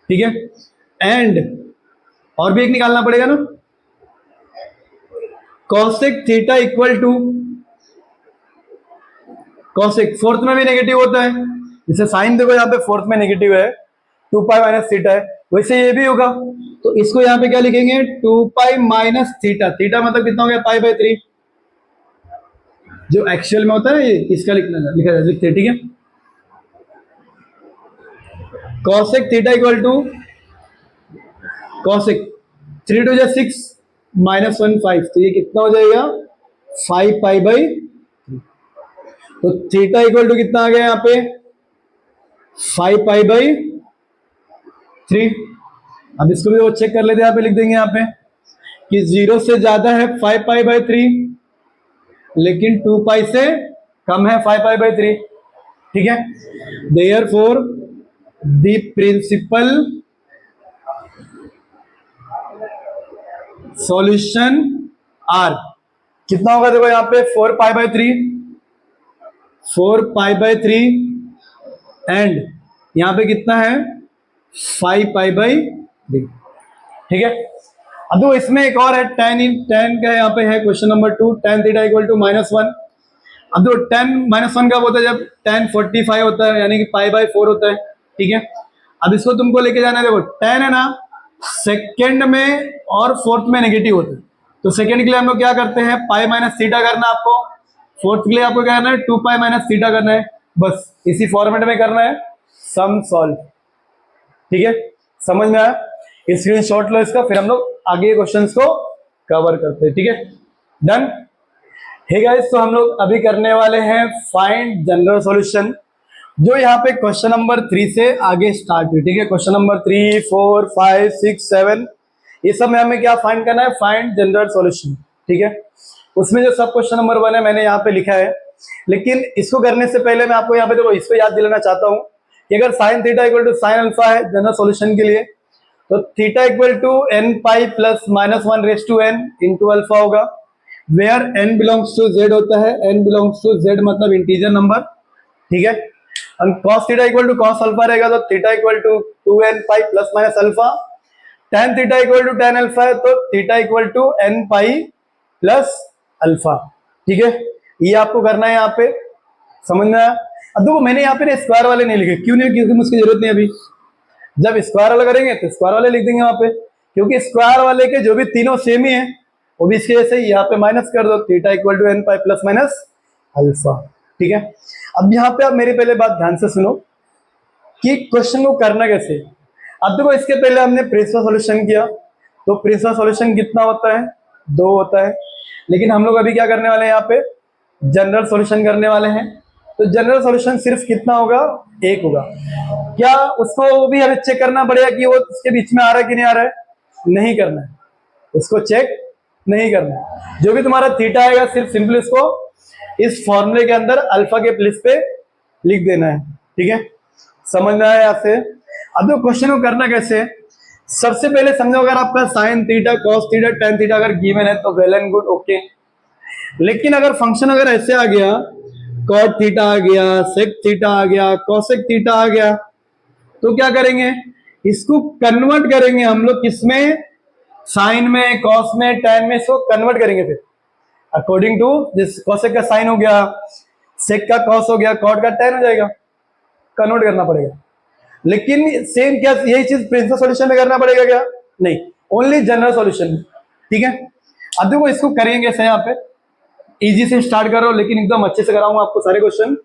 ठीक है। एंड और भी एक निकालना पड़ेगा ना, cosec theta equal to cosec, fourth में भी नेगेटिव होता है, जैसे साइन देखो यहाँ पे फोर्थ में नेगेटिव है 2 पाई माइनस थीटा है, वैसे ये भी होगा, तो इसको यहाँ पे क्या लिखेंगे 2 पाई माइनस थीटा, थीटा मतलब कितना हो गया पाई बाय 3, जो एक्चुअल में होता है ये इसका लिखते, ठीक है। Cosec theta equal to cosec 3 2 6 minus 1 5, तो ये कितना हो जाएगा 5 पाई बाय, तो थीटा इक्वल टू कितना आ गया यहाँ पे 5 पाई बाय 3। अब इसको भी वो चेक कर लेते हैं, यहाँ पे लिख देंगे यहाँ पे कि 0 से ज्यादा है 5 पाई बाय 3 लेकिन 2 पाई से कम है 5 पाई बाय 3, ठीक है। Therefore the principal solution are, कितना होगा देखो यहाँ पे 4 pi by 3, 4 pi by 3 and यहाँ पे कितना है 5 पाई बाय 3, ठीक है। अब तो इसमें एक और है tan का यहाँ पे है question number 2, tan theta equal to -1, अब देखो tan -1 कब होता है, जब tan 45 होता है, यानी कि π/4 होता है, ठीक है। अब इसको तुमको लेके जाना है, देखो tan है ना सेकंड में और फोर्थ में नेगेटिव होता है, तो सेकंड के लिए हम लोग क्या करते हैं, पाई माइनस थीटा करना है आपको, फोर्थ के लिए आपको क्या करना है, 2 पाई माइनस थीटा करना है, बस इसी फॉर्मेट में करना है, सम सॉल्व, ठीक है। समझ में आया, स्क्रीनशॉट लो इसका, फिर हम लोग आगे क्वेश्चंस को कवर करते हैं, ठीक है। डन है गाइस, तो हम लोग अभी करने वाले हैं फाइंड जनरल सॉल्यूशन, जो यहाँ पे क्वेश्चन नंबर 3 से आगे स्टार्ट हुई, ठीक है। क्वेश्चन नंबर 3, 4, 5, 6, 7 ये सब में हमें क्या फाइंड करना है, फाइंड जनरल सॉल्यूशन, ठीक है। उसमें जो सब क्वेश्चन नंबर 1 है मैंने यहाँ पे लिखा है, लेकिन इसको करने से पहले मैं आपको यहाँ पे देखो इस पे याद दिलाना चाहता हूँ कि अगर sine theta equal to sine alpha है जनरल सॉल्यूशन के लिए, तो theta equal to n pi plus -1 raise to n into alpha होगा, where n belongs to z होता है, n बिलोंग्स टू z मतलब इंटीजर नंबर, ठीक है। cos theta equal to cos alpha रहेगा, तो theta equal to 2n pi plus minus alpha, tan theta equal to tan alpha है, तो theta equal to n pi plus alpha, ठीक है। ये आपको करना है यहाँ पे, समझ में आया। अब देखो मैंने यहाँ पे स्क्वायर वाले नहीं लिखे, क्यों नहीं, क्योंकि मुझे जरूरत नहीं अभी, जब स्क्वायर वाला करेंगे तो स्क्वायर वाले लिख देंगे वहां पे, क्योंकि स्क्वायर वाले के जो भी तीनों सेम ही है, वो भी इसके जैसे ही यहाँ पे माइनस कर दो, theta equal to n pi plus minus alpha, ठीक है। अब यहाँ पे आप मेरी पहले बात ध्यान से सुनो कि क्वेश्चन को करना कैसे। अब देखो इसके पहले हमने प्रिंसिपल सॉल्यूशन किया, तो प्रिंसिपल सॉल्यूशन कितना होता है, 2 होता है, लेकिन हम लोग अभी क्या करने वाले हैं, यहाँ पे जनरल सॉल्यूशन करने वाले हैं, तो जनरल सॉल्यूशन सिर्फ कितना होगा, 1 होगा। क्या उसको भी हमें चेक करना पड़ेगा कि वो उसके बीच में आ रहा है कि नहीं आ रहा है, नहीं करना है, उसको चेक नहीं करना है। जो भी तुम्हारा थीटा आएगा सिर्फ सिंपल इसको इस फॉर्मूले के अंदर अल्फा के प्लेस पे लिख देना है, ठीक है। समझ में आया आपसे। अब तो क्वेश्चन को करना कैसे, सबसे पहले समझो अगर आपका sine theta, cos theta, tan theta अगर गिवन है तो वेल एंड गुड, ओके। लेकिन अगर फंक्शन अगर ऐसे आ गया, कॉट थीटा आ गया, सेक थीटा आ गया, कॉसेक थीटा आ गया, तो क्या करेंगे, इसको कन्वर्ट करेंगे हम लोग किसमें, साइन में, कॉस में, टेन में, इसको कन्वर्ट करेंगे फिर अकॉर्डिंग टू जिस, कॉसेक का साइन हो गया, सेक का कॉस हो गया, कॉट का टेन हो जाएगा, कन्वर्ट करना पड़ेगा। लेकिन सेम क्या यही चीज प्रिंसिपल सॉल्यूशन में करना पड़ेगा क्या, नहीं, ओनली जनरल सॉल्यूशन, ठीक है। अब देखो इसको करेंगे कैसे, यहाँ पे इजी से स्टार्ट कर रहा हूं, लेकिन एकदम अच्छे से कराऊंगा आपको सारे क्वेश्चन,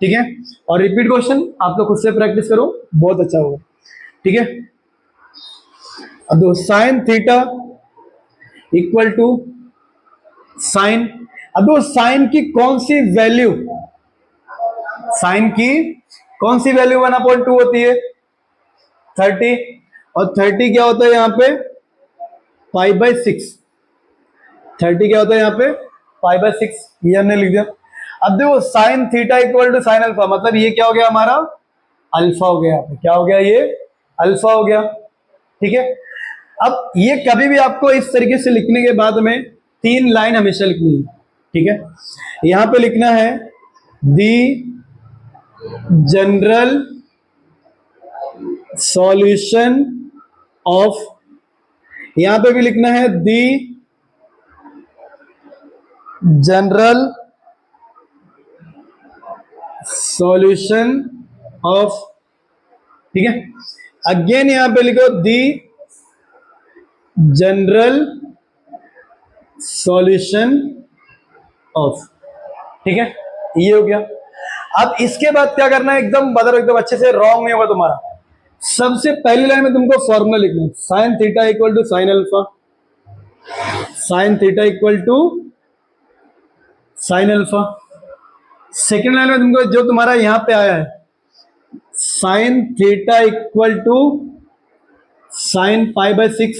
ठीक है। और रिपीट क्वेश्चन आप लोग खुद से प्रैक्टिस करो, बहुत अच्छा होगा, ठीक है। अब देखो sine theta equal to sine, अब देखो साइन की कौन सी वैल्यू, साइन की कौन सी वैल्यू 1/2 होती है, 30, और 30 क्या होता है यहाँ पे, π/6, 30 क्या होता है यहाँ पे, π/6, ये हमने लिख दिया। अब देखो sine theta equal to sine alpha, मतलब ये क्या हो गया हमारा, अल्फा हो गया, यहाँ पे क्या हो गया, ये अल्फा हो गया, ठीक है। अब ये कभी भी आपको इस तरीके से लिखने के बाद में 3 लाइन हमेशा लिखनी है, ठीक है। यहां पे लिखना है दी जनरल सॉल्यूशन ऑफ, यहां पे भी लिखना है दी जनरल सॉल्यूशन ऑफ, ठीक है। अगेन यहां पे लिखो दी जनरल सॉल्यूशन ऑफ, ठीक है, ये हो गया। अब इसके बाद क्या करना है, एकदम बदलो, एकदम अच्छे से, रॉन्ग नहीं होगा तुम्हारा। सबसे पहली लाइन में तुमको फॉर्मूला लिखना है, sine theta equal to sine alpha, sine theta equal to sine alpha. Second line में तुमको जो तुम्हारा यहां पे आया है, sine theta equal to sine π/6।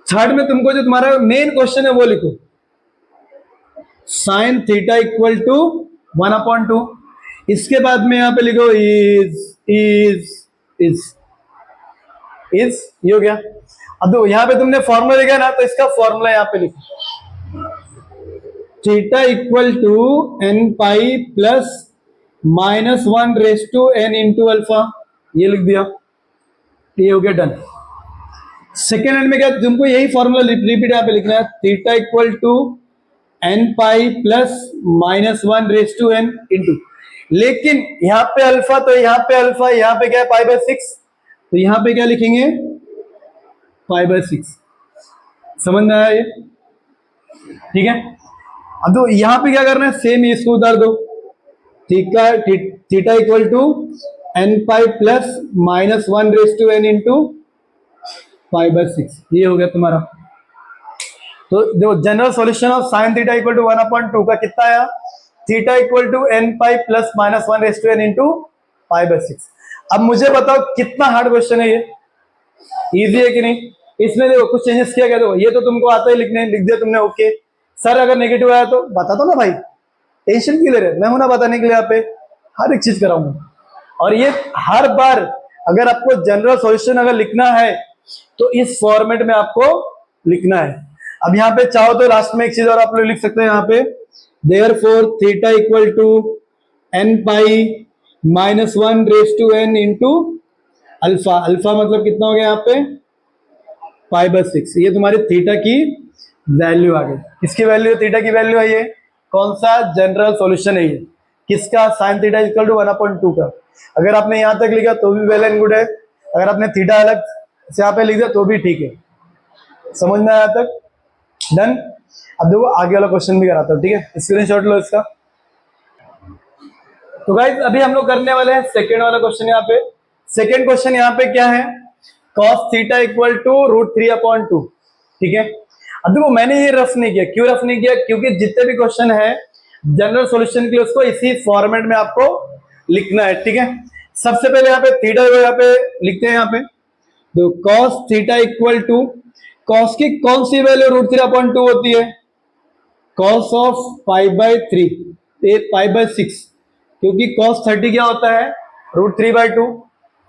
Third में तुमको जो तुम्हारा मेन क्वेश्चन है वो लिखो, साइन थीटा इक्वल टू 1/2। इसके बाद में यहां पे लिखो इज ये हो गया। अब देखो यहां पे तुमने फॉर्मूला लिखा ना, तो इसका फॉर्मूला यहां पे लिखो, theta equal to n pi plus -1 raise to n into alpha, ये लिख दिया, ये हो गया, डन। सेकेंड एंड में क्या तुमको यही फॉर्मूला रिपीट यहाँ पे लिखना है, theta equal to n pi plus minus one raise to n into, लेकिन यहां पे अल्फा, तो यहां पे अल्फा, यहां पे क्या है पाई बाय 6, तो यहां पे क्या लिखेंगे पाई बाय 6। समझ में आया ये? ठीक है। अब तो यहां पे क्या करना है, सेम इसको उतार दो, theta equal to n pi plus minus one raise to n into pi by 6, ये हो गया तुम्हारा। तो देखो general solution of sine theta equal to 1/2 का कितना आया, theta equal to n pi plus minus one raise to n into pi by 6। अब मुझे बताओ कितना हार्ड क्वेश्चन है ये, इजी है कि नहीं? इसमें देखो कुछ चेंजेस किया गया, देखो ये तो तुमको आता है लिखने, लिख दिया तुमने, ओके। सर अगर नेगेटिव आया तो बता दो ना भाई, टेंशन क्यों ले रहे, मैं हूं ना बताने के लिए, यहाँ पे हर एक चीज कराऊंगा। और ये हर बार अगर आपको जनरल सॉल्यूशन अगर लिखना है तो इस फॉर्मेट में आपको लिखना है। अब यहाँ पे चाहो तो लास्ट में एक चीज और आप लोग लिख सकते हैं यहाँ पे, therefore theta equal to n pi minus one raise to n into alpha, alpha मतलब कितना हो गया यहाँ पे पाई बाय 6, ये तुम्हारी थीटा की वैल्यू आ गई। किसकी वैल्यू है, थीटा की वैल्यू है ये, कौन सा जनरल सॉल्यूशन है ये, किसका, साइन थीटा इक्वल टू 1/2 का। अगर आपने यहां तक लिखा तो भी वेल एंड गुड है, अगर आपने थीटा अलग से यहाँ पे लिख दिया तो भी ठीक है। समझ में आया तक? डन। अब देखो आगे वाला क्वेश्चन भी कराता हूं, ठीक है, स्क्रीनशॉट लो इसका। तो गाइस अभी हम लोग करने वाले हैं सेकेंड वाला क्वेश्चन। यहाँ पे सेकेंड क्वेश्चन यहाँ पे क्या है, cos थीटा इक्वल टू √3/2, ठीक है। अब देखो मैंने ये रफ नहीं किया, क्यों रफ नहीं किया, क्योंकि जितने भी क्वेश्चन है जनरल सॉल्यूशन के लिए उसको इसी फॉर्मेट में आपको लिखना है, ठीक है। सबसे पहले यहाँ पे थीटा यहाँ पे लिखते हैं, यहाँ पे तो cos theta equal to, cos की कौन सी वैल्यू √3/2 होती है, cos of pi by 3, pi by 6, क्योंकि cos 30 क्या होता है √3/2,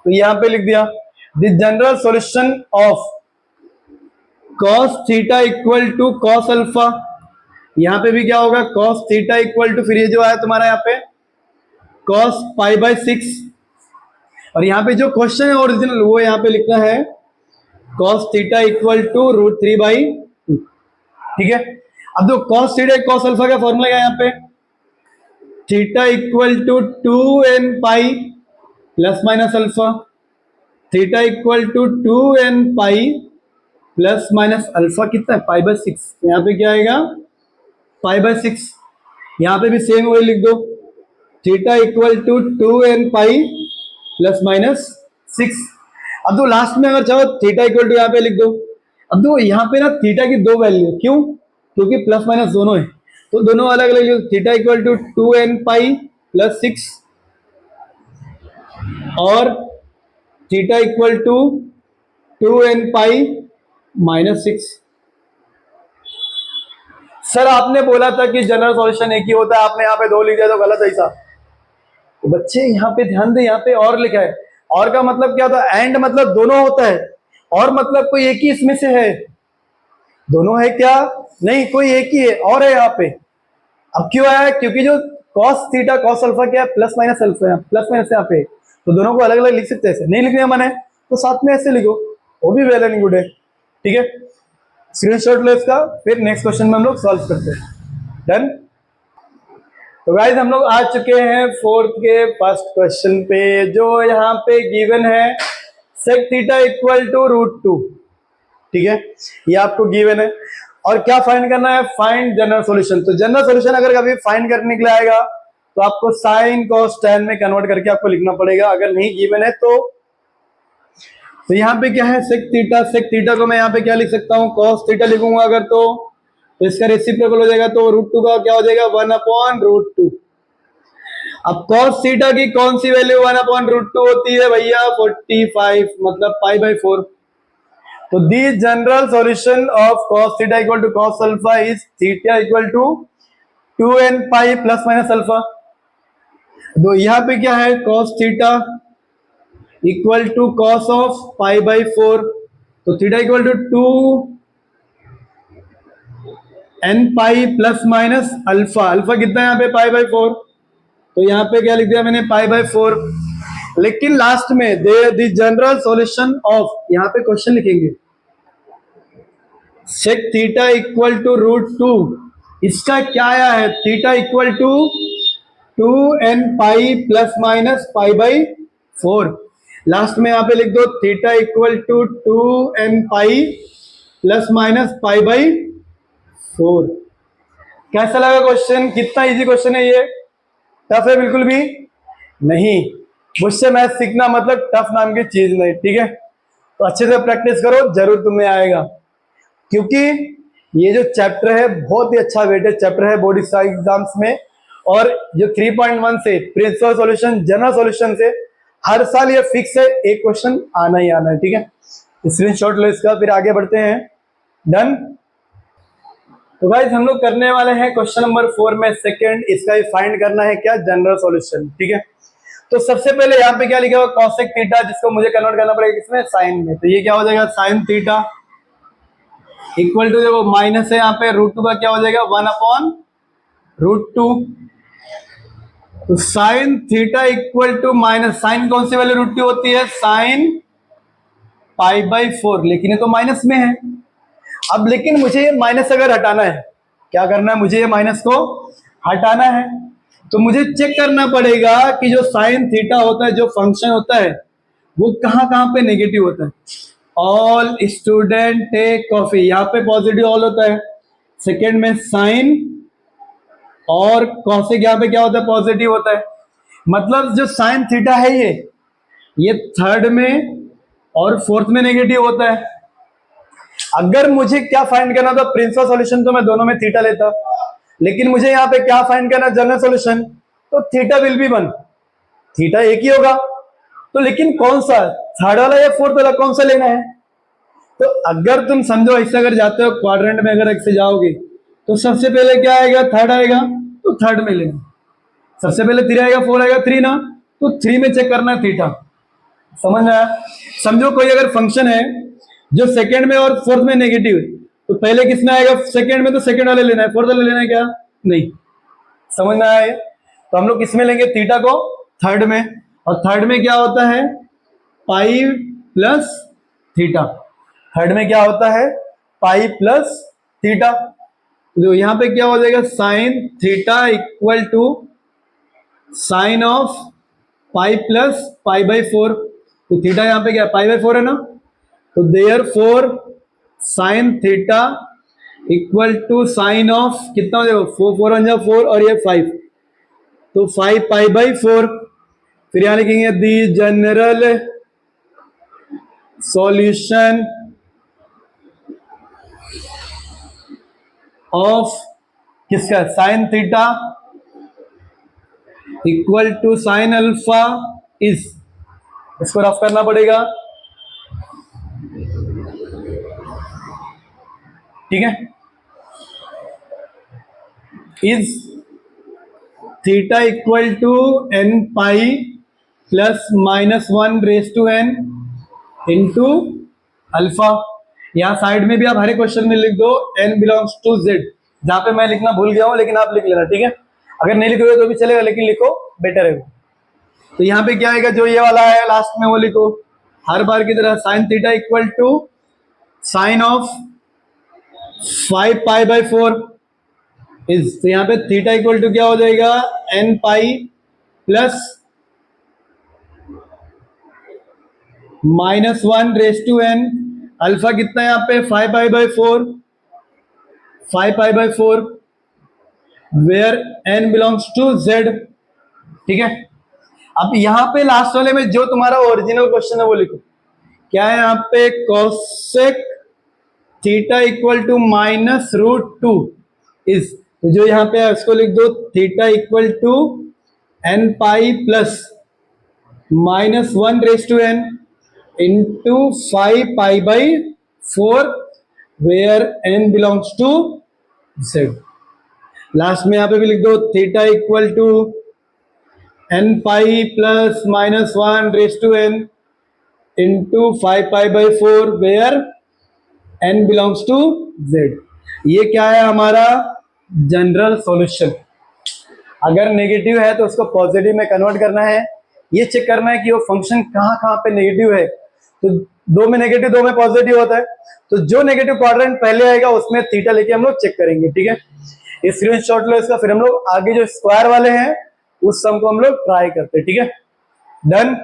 तो यहां पे लिख दिया the general solution of cos theta equal to cos alpha, यहां पे भी क्या होगा cos थीटा इक्वल टू, फिर ये जो आया तुम्हारा यहाँ पे cos पाई बाय 6, और यहाँ पे जो क्वेश्चन है ओरिजिनल वो यहाँ पे लिखना है cos थीटा इक्वल टू √3/2, ठीक है। अब तो cos थीटा cos अल्फा का फॉर्मूला है यहाँ पे, theta equal to 2n pi plus minus alpha, theta equal to 2n pi plus minus alpha कितना है पाई बाय 6, तो यहाँ पे क्या आएगा पाई बाय 6, यहाँ पे भी सेम वही लिख दो, theta equal to 2n pi plus minus 6। अब तो लास्ट में अगर चाहो थीटा इक्वल टू यहाँ पे लिख दो। अब तो यहाँ पे ना थीटा की दो वैल्यू, क्यों, क्योंकि प्लस माइनस दोनों है, तो दोनों अलग अलग लिखो, theta equal to 2n pi plus 6 और theta equal to 2n pi minus 6। Sir आपने बोला था कि जनरल सॉल्यूशन एक ही होता है, आपने यहाँ पे दो लिख दिया तो गलत है साहब। तो बच्चे यहाँ पे ध्यान दे, यहाँ पे और लिखा है, और का मतलब क्या होता है, एंड मतलब दोनों होता है, और मतलब कोई एक ही इसमें से है, दोनों है क्या, नहीं कोई एक ही है और है यहाँ पे। अब क्यों आया, क्योंकि जो cos थीटा cos अल्फा क्या है प्लस माइनस अल्फा है, प्लस माइनस यहाँ पे, तो दोनों को अलग अलग लिख सकते हैं, ऐसे नहीं लिखने मैंने तो साथ में ऐसे लिखो, वो भी वेल एंड गुड है, ठीक है। स्क्रीनशॉट लो इसका, फिर नेक्स्ट क्वेश्चन में हम लोग सॉल्व करते हैं। डन। तो गाइस हम लोग आ चुके हैं फोर्थ के फर्स्ट क्वेश्चन पे, जो यहाँ पे गिवन है sec थीटा इक्वल टू √2, ठीक है, ये आपको गिवन है, और क्या फाइंड करना है, फाइंड जनरल सॉल्यूशन। तो जनरल सॉल्यूशन अगर कभी फाइंड करने के लिए आएगा तो आपको साइन cos tan में कन्वर्ट करके आपको लिखना पड़ेगा, अगर नहीं गिवन है तो यहाँ पे क्या है sec थीटा को मैं यहाँ पे क्या लिख सकता हूँ cos थीटा लिखूंगा अगर, तो इसका रेसिप्रोकल हो जाएगा, तो √2 का क्या हो जाएगा 1/√2। अब cos थीटा की कौन सी वैल्यू 1/√2 होती है भैया 45, मतलब पाई बाय 4। तो the general solution of cos theta equal to cos alpha is theta equal to 2n pi plus minus alpha. तो यहाँ पे क्या है cos theta equal to cos of pi by 4, तो theta equal to 2n pi plus minus alpha, alpha कितना है यहाँ पे पाई बाय 4, तो यहाँ पे क्या लिख दिया मैंने पाई बाय 4। लेकिन लास्ट में द जनरल सॉल्यूशन ऑफ, यहाँ पे क्वेश्चन लिखेंगे sec थीटा इक्वल टू √2 इसका क्या आया है, theta equal to 2n pi plus minus pi by 4। Last में यहाँ पे लिख दो theta equal to 2n pi plus minus pi by 4। कैसा लगा क्वेश्चन, कितना इजी क्वेश्चन है ये, टफ है बिल्कुल भी नहीं। मुझसे मैथ सीखना मतलब टफ नाम की चीज नहीं, ठीक है। तो अच्छे से प्रैक्टिस करो, जरूर तुम्हें आएगा, क्योंकि ये जो चैप्टर है बहुत ही अच्छा वेटेड चैप्टर है बोर्ड एग्जाम्स में। और जो 3.1 से प्रिंसिपल सॉल्यूशन, जनरल सॉल्यूशन से हर साल ये फिक्स है, एक क्वेश्चन आना ही आना है, ठीक है। स्क्रीनशॉट लो इसका, फिर आगे बढ़ते हैं। डन। तो गाइस हम लोग करने वाले हैं क्वेश्चन नंबर 4 में सेकंड, इसका ही फाइंड करना है क्या, जनरल सॉल्यूशन, ठीक है। तो सबसे पहले यहाँ पे क्या लिखा हुआ, कॉसेक थीटा, जिसको मुझे कन्वर्ट करना पड़ेगा किसमें, साइन में। तो ये क्या हो जाएगा, साइन थीटा इक्वल टू, देखो माइनस है यहाँ पे, √2 का क्या हो जाएगा, 1/√2। तो sine theta equal to minus, sine कौन सी वाली √2 होती है, साइन पाई बाई 4, लेकिन ये तो माइनस में है। अब लेकिन मुझे ये माइनस अगर हटाना है, क्या करना है, मुझे ये माइनस को हटाना है, तो मुझे चेक करना पड़ेगा कि जो साइन थीटा होता है, जो फंक्शन होता है, वो कहाँ कहाँ पे नेगेटिव होता है। ऑल स्टूडेंट टेक कॉफी, यहाँ पे पॉजिटिव ऑल होता है, सेकेंड में साइन, और कॉसेक यहाँ पे क्या होता है, पॉजिटिव होता है। मतलब जो साइन थीटा है ये थर्ड में और फोर्थ में नेगेटिव होता है। अगर मुझे क्या फाइंड करना था, प्रिंसिपल सॉल्यूशन, तो मैं दोनों में थीटा लेता, लेकिन मुझे यहाँ पे क्या फाइंड करना, जनरल सॉल्यूशन, तो थीटा विल बी 1, थीटा एक ही होगा। तो लेकिन कौन सा, थर्ड वाला या फोर्थ वाला, कौन सा लेना है। तो अगर तुम समझो ऐसे अगर जाते हो क्वाड्रेंट में, अगर ऐसे जाओगे तो सबसे पहले क्या आएगा, थर्ड आएगा, तो थर्ड में लेना। सबसे पहले 3 आएगा, 4 आएगा, 3 ना, तो 3 में चेक करना है थीटा। समझ में आया। समझो कोई अगर फंक्शन है जो सेकंड में और फोर्थ में नेगेटिव है, तो पहले किसमें आएगा, सेकंड में, तो सेकंड वाले लेना है, फोर्थ वाले लेना है क्या, नहीं। समझ में आया। तो हम लोग किसमें लेंगे, थीटा को थर्ड में, और थर्ड में क्या होता है, पाई प्लस थीटा। थर्ड में क्या होता है, पाई प्लस थीटा। तो यहाँ पे क्या हो जाएगा, sine theta equal to sine of pi plus pi by 4। तो थीटा यहाँ पे क्या, पाई बाई 4 है ना, तो therefore sine theta equal to sine of कितना हो जाएगा, 4 और ये 5, तो 5 पाई बाई 4। फिर यहां लिखेंगे दी जनरल सॉल्यूशन ऑफ किसका, sine theta equal to sine alpha is, इसको रफ करना पड़ेगा, ठीक है, is theta equal to n pi plus minus 1/n into alpha. यहां साइड में भी आप हर एक क्वेश्चन में लिख दो n बिलोंग्स टू z, जहां पे मैं लिखना भूल गया हूं, लेकिन आप लिख लेना, ठीक है। अगर नहीं लिखोगे तो भी चलेगा, लेकिन लिखो, बेटर है। तो यहाँ पे क्या आएगा, जो ये वाला है लास्ट में वो लिखो, हर बार की तरह sine theta equal to sine of 5 pi by 4 is, तो यहाँ पे थीटा इक्वल टू क्या हो जाएगा, n pi plus -1/n, alpha कितना है यहाँ पे, 5 pi by 4, 5 pi by 4, where n belongs to z, ठीक है। अब यहाँ पे लास्ट वाले में जो तुम्हारा ओरिजिनल क्वेश्चन है वो लिखो, क्या है यहाँ पे, cosec theta equal to -√2 is, तो जो यहाँ पे है उसको लिख दो, theta equal to n pi plus -1/n into 5 pi by 4, where n belongs to z। Last में यहाँ पे भी लिख दो, theta equal to n pi plus -1/n into 5 pi by 4, where n belongs to z। ये क्या है हमारा जनरल सॉल्यूशन। अगर नेगेटिव है तो उसको पॉजिटिव में कन्वर्ट करना है, ये चेक करना है कि वो फंक्शन कहाँ कहाँ पे नेगेटिव है। तो 2 में नेगेटिव, 2 में पॉजिटिव होता है, तो जो नेगेटिव क्वाड्रेंट पहले आएगा उसमें थीटा लेके हम लोग चेक करेंगे, ठीक है। ये स्क्रीनशॉट लो इसका, फिर हम लोग आगे जो स्क्वायर वाले हैं उस सम को हम लोग ट्राई करते हैं, ठीक है। डन।